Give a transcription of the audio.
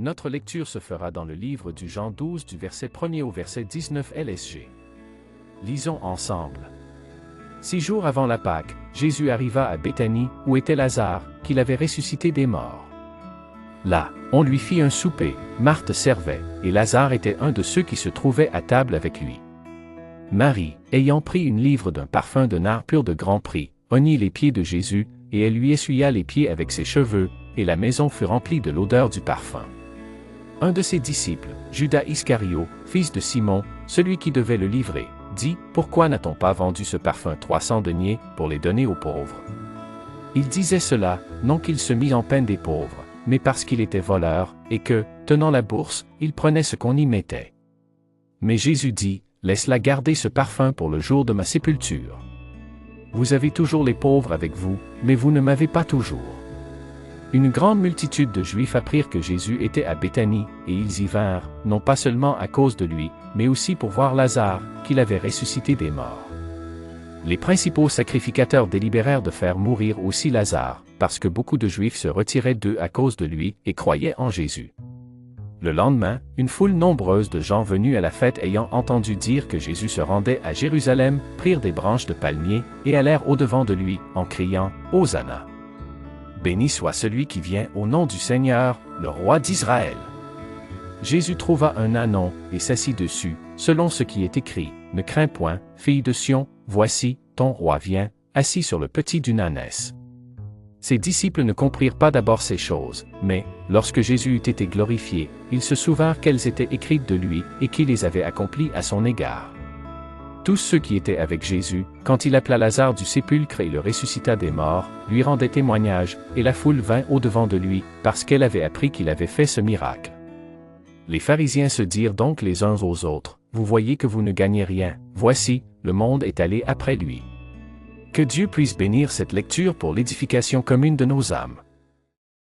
Notre lecture se fera dans le livre du Jean 12 du verset 1er au verset 19 LSG. Lisons ensemble. 6 jours avant la Pâque, Jésus arriva à Béthanie, où était Lazare, qu'il avait ressuscité des morts. Là, on lui fit un souper, Marthe servait, et Lazare était un de ceux qui se trouvaient à table avec lui. Marie, ayant pris une livre d'un parfum de nard pur de grand prix, oignit les pieds de Jésus, et elle lui essuya les pieds avec ses cheveux, et la maison fut remplie de l'odeur du parfum. Un de ses disciples, Judas Iscario, fils de Simon, celui qui devait le livrer, dit « Pourquoi n'a-t-on pas vendu ce parfum 300 deniers pour les donner aux pauvres ?» Il disait cela, non qu'il se mît en peine des pauvres, mais parce qu'il était voleur, et que, tenant la bourse, il prenait ce qu'on y mettait. Mais Jésus dit « Laisse-la garder ce parfum pour le jour de ma sépulture. Vous avez toujours les pauvres avec vous, mais vous ne m'avez pas toujours. » Une grande multitude de Juifs apprirent que Jésus était à Béthanie, et ils y vinrent, non pas seulement à cause de lui, mais aussi pour voir Lazare, qu'il avait ressuscité des morts. Les principaux sacrificateurs délibérèrent de faire mourir aussi Lazare, parce que beaucoup de Juifs se retiraient d'eux à cause de lui et croyaient en Jésus. Le lendemain, une foule nombreuse de gens venus à la fête ayant entendu dire que Jésus se rendait à Jérusalem, prirent des branches de palmier, et allèrent au-devant de lui, en criant « Hosanna !» Béni soit celui qui vient au nom du Seigneur, le roi d'Israël. Jésus trouva un ânon, et s'assit dessus, selon ce qui est écrit, « Ne crains point, fille de Sion, voici, ton roi vient, assis sur le petit d'une ânesse. » Ses disciples ne comprirent pas d'abord ces choses, mais, lorsque Jésus eut été glorifié, ils se souvinrent qu'elles étaient écrites de lui, et qu'il les avait accomplies à son égard. Tous ceux qui étaient avec Jésus, quand il appela Lazare du sépulcre et le ressuscita des morts, lui rendaient témoignage, et la foule vint au-devant de lui, parce qu'elle avait appris qu'il avait fait ce miracle. Les pharisiens se dirent donc les uns aux autres, « Vous voyez que vous ne gagnez rien, voici, le monde est allé après lui. » Que Dieu puisse bénir cette lecture pour l'édification commune de nos âmes.